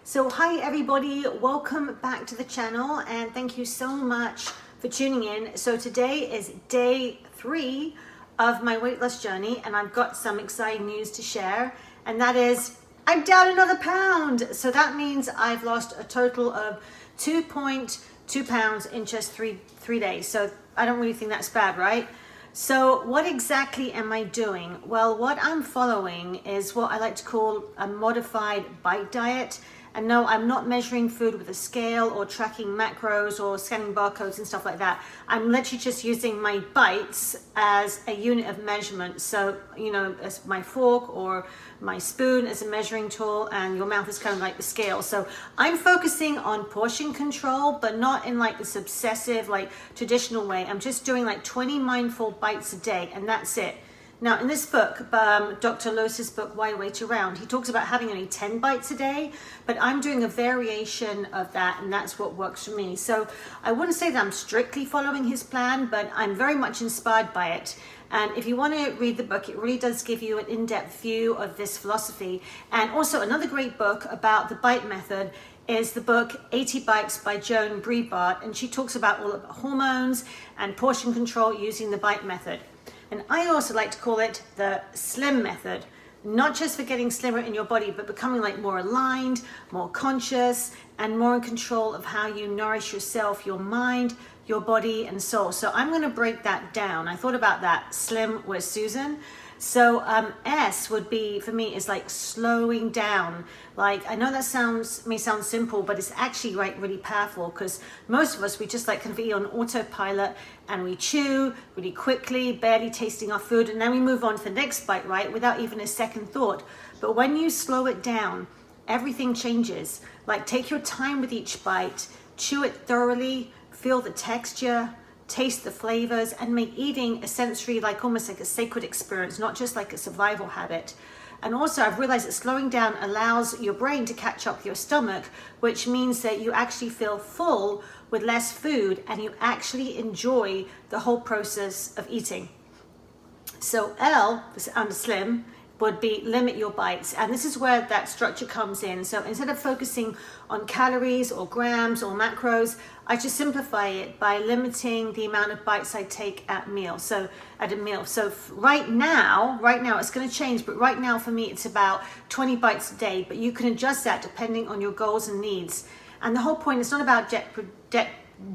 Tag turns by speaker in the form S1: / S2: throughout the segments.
S1: So hi everybody, welcome back to the channel and thank you so much for tuning in. So today is day 3 of my weight loss journey and I've got some exciting news to share, and that is I'm down another pound. So that means I've lost a total of 2.2 pounds in just three days. So I don't really think that's bad, right? So what exactly am I doing? Well, what I'm following is what I like to call a modified bite diet. And no, I'm not measuring food with a scale or tracking macros or scanning barcodes and stuff like that. I'm literally just using my bites as a unit of measurement. So, you know, as my fork or my spoon as a measuring tool, and your mouth is kind of like the scale. So I'm focusing on portion control, but not in like this obsessive, like traditional way. I'm just doing like 20 mindful bites a day, and that's it. Now, in this book, Dr. Lewis's book, Why Wait Around, he talks about having only 10 bites a day, but I'm doing a variation of that, and that's what works for me. So I wouldn't say that I'm strictly following his plan, but I'm very much inspired by it. And if you want to read the book, it really does give you an in-depth view of this philosophy. And also another great book about the bite method is the book 80 Bites by Joan Breitbart, and she talks about all of the hormones and portion control using the bite method. And I also like to call it the slim method, not just for getting slimmer in your body, but becoming like more aligned, more conscious, and more in control of how you nourish yourself, your mind, your body, and soul. So I'm going to break that down. I thought about that, slim with Susan. So S would be, for me, is like slowing down. Like, I know that may sound simple, but it's actually like really powerful, because most of us, we just like kind of be on autopilot and we chew really quickly, barely tasting our food, and then we move on to the next bite, right, without even a second thought. But when you slow it down, everything changes. Like, take your time with each bite, chew it thoroughly, feel the texture, taste the flavors, and make eating a sensory, like almost like a sacred experience, not just like a survival habit. And also I've realized that slowing down allows your brain to catch up with your stomach, which means that you actually feel full with less food and you actually enjoy the whole process of eating. So L, under slim, would be limit your bites, and this is where that structure comes in. So instead of focusing on calories or grams or macros, I just simplify it by limiting the amount of bites I take at a meal. So right now it's going to change, but right now for me it's about 20 bites a day, but you can adjust that depending on your goals and needs. And the whole point is not about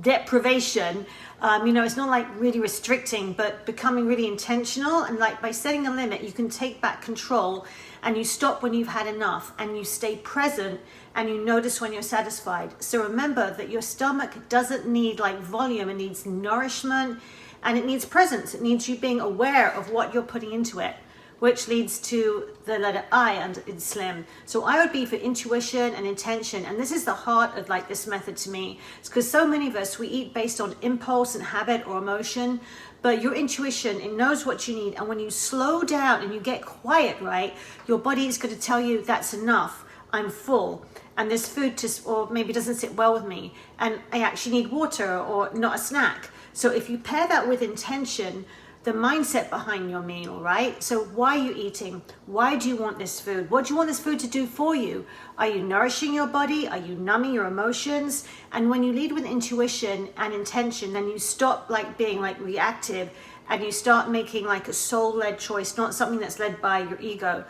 S1: deprivation. It's not like really restricting, but becoming really intentional. And like by setting a limit, you can take back control, and you stop when you've had enough, and you stay present, and you notice when you're satisfied. So remember that your stomach doesn't need like volume, it needs nourishment, and it needs presence. It needs you being aware of what you're putting into it, which leads to the letter I in slim. So I would be for intuition and intention. And this is the heart of like this method to me. It's because so many of us, we eat based on impulse and habit or emotion, but your intuition, it knows what you need. And when you slow down and you get quiet, right, your body is going to tell you that's enough. I'm full. And this food or maybe doesn't sit well with me. And I actually need water or not a snack. So if you pair that with intention, the mindset behind your meal, right? So why are you eating? Why do you want this food? What do you want this food to do for you? Are you nourishing your body? Are you numbing your emotions? And when you lead with intuition and intention, then you stop like being like reactive, and you start making like a soul-led choice, not something that's led by your ego.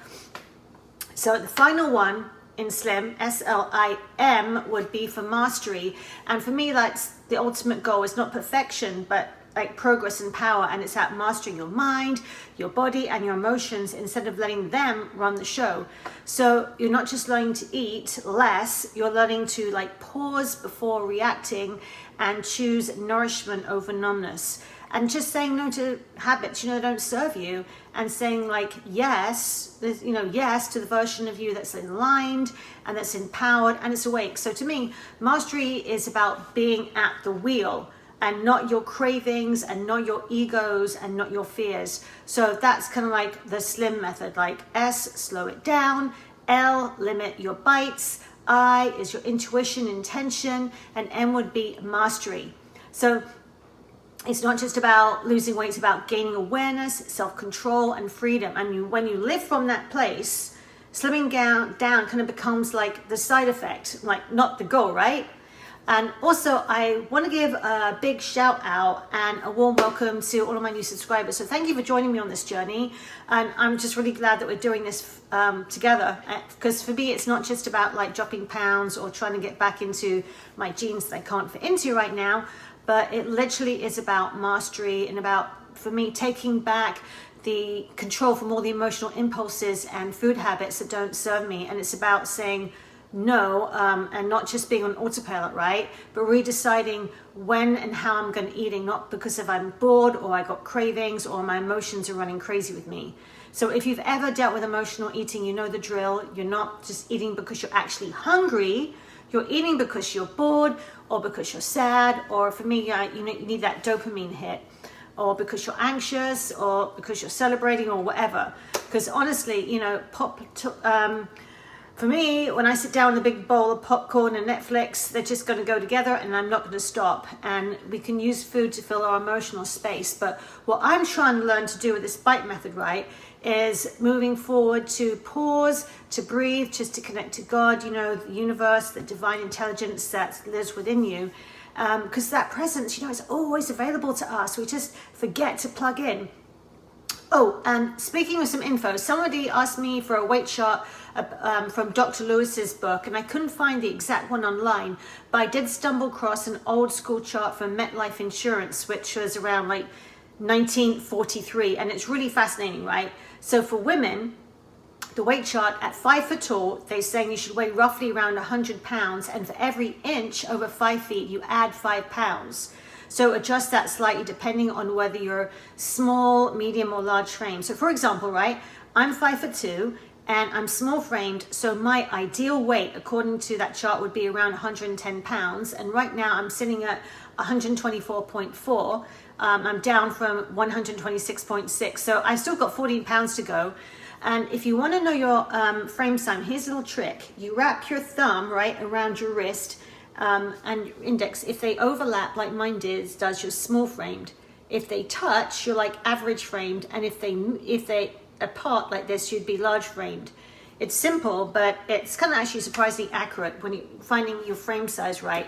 S1: So the final one in slim, SLIM, would be for mastery. And for me, that's the ultimate goal. Is not perfection, but like progress and power, and it's at mastering your mind, your body, and your emotions instead of letting them run the show. So you're not just learning to eat less, you're learning to like pause before reacting and choose nourishment over numbness. And just saying no to habits, don't serve you, and saying like yes, yes to the version of you that's aligned and that's empowered and it's awake. So to me, mastery is about being at the wheel, and not your cravings, and not your egos, and not your fears. So that's kind of like the slim method. Like S, slow it down. L, limit your bites. I is your intuition, intention, and M would be mastery. So it's not just about losing weight, it's about gaining awareness, self-control, and freedom. And when you live from that place, slimming down kind of becomes like the side effect, like not the goal, right? And also, I want to give a big shout out and a warm welcome to all of my new subscribers. So thank you for joining me on this journey. And I'm just really glad that we're doing this together. Because for me, it's not just about like dropping pounds or trying to get back into my jeans that I can't fit into right now. But it literally is about mastery and about, for me, taking back the control from all the emotional impulses and food habits that don't serve me. And it's about saying no, and not just being on autopilot, right? But really deciding when and how I'm going to eating, not because if I'm bored or I got cravings or my emotions are running crazy with me. So if you've ever dealt with emotional eating, you know the drill. You're not just eating because you're actually hungry. You're eating because you're bored or because you're sad, or for me, you need that dopamine hit, or because you're anxious or because you're celebrating or whatever. Because honestly, you know, for me, when I sit down with a big bowl of popcorn and Netflix, they're just going to go together and I'm not going to stop. And we can use food to fill our emotional space. But what I'm trying to learn to do with this bite method, right, is moving forward to pause, to breathe, just to connect to God, you know, the universe, the divine intelligence that lives within you. Because that presence, you know, is always available to us. We just forget to plug in. Oh, and speaking of some info, somebody asked me for a weight chart from Dr. Lewis's book, and I couldn't find the exact one online, but I did stumble across an old school chart from MetLife Insurance, which was around like 1943, and it's really fascinating, right? So for women, the weight chart at 5 foot tall, they're saying you should weigh roughly around 100 pounds, and for every inch over 5 feet, you add 5 pounds. So adjust that slightly depending on whether you're small, medium, or large frame. So for example, right, I'm 5'2" and I'm small framed. So my ideal weight, according to that chart, would be around 110 pounds. And right now I'm sitting at 124.4. I'm down from 126.6. So I still got 14 pounds to go. And if you want to know your frame size, here's a little trick. You wrap your thumb right around your wrist and your index. If they overlap like mine does, you're small framed. If they touch, you're like average framed, and if they apart like this, you'd be large framed. It's simple, but it's kind of actually surprisingly accurate when you're finding your frame size right.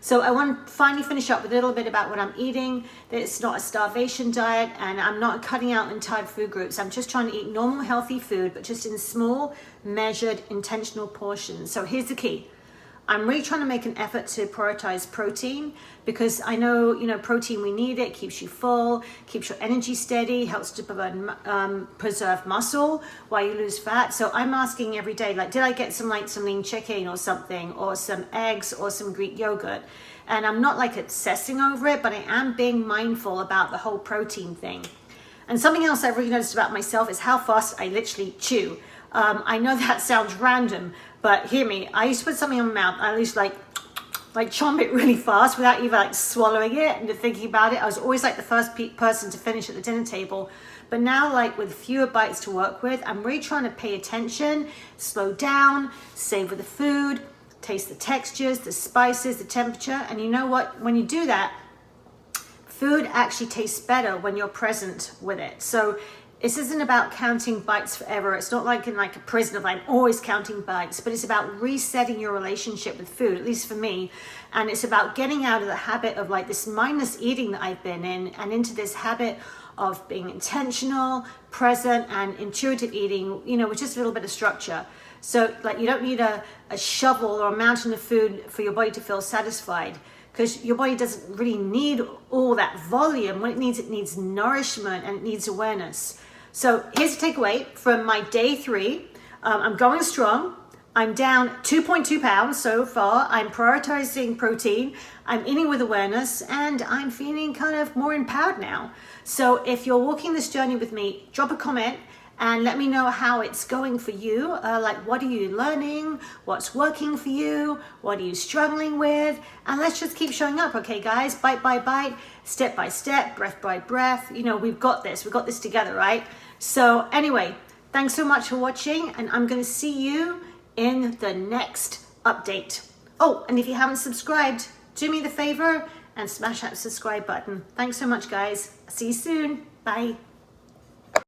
S1: So I want to finally finish up with a little bit about what I'm eating. That it's not a starvation diet, and I'm not cutting out entire food groups. I'm just trying to eat normal, healthy food, but just in small, measured, intentional portions. So here's the key. I'm really trying to make an effort to prioritize protein, because I know, you know, protein, we need it, keeps you full, keeps your energy steady, helps to preserve muscle while you lose fat. So I'm asking every day, like, did I get some lean chicken or something, or some eggs or some Greek yogurt? And I'm not like obsessing over it, but I am being mindful about the whole protein thing. And something else I've really noticed about myself is how fast I literally chew. I know that sounds random, but hear me. I used to put something in my mouth. I used to like chomp it really fast without even like swallowing it and thinking about it. I was always like the first person to finish at the dinner table. But now, like with fewer bites to work with, I'm really trying to pay attention, slow down, savor the food, taste the textures, the spices, the temperature. And you know what? When you do that, food actually tastes better when you're present with it. So this isn't about counting bites forever. It's not like in like a prison of I'm always counting bites, but it's about resetting your relationship with food, at least for me. And it's about getting out of the habit of like this mindless eating that I've been in, and into this habit of being intentional, present, and intuitive eating, you know, with just a little bit of structure. So like you don't need a shovel or a mountain of food for your body to feel satisfied, because your body doesn't really need all that volume. What it needs nourishment, and it needs awareness. So here's a takeaway from my day 3. I'm going strong. I'm down 2.2 pounds so far. I'm prioritizing protein. I'm eating with awareness, and I'm feeling kind of more empowered now. So if you're walking this journey with me, drop a comment and let me know how it's going for you. Like, what are you learning? What's working for you? What are you struggling with? And let's just keep showing up, okay, guys? Bite by bite, step by step, breath by breath. You know, we've got this. We've got this together, right? So anyway, thanks so much for watching, and I'm going to see you in the next update. Oh, and if you haven't subscribed, do me the favor and smash that subscribe button. Thanks so much, guys. See you soon. Bye.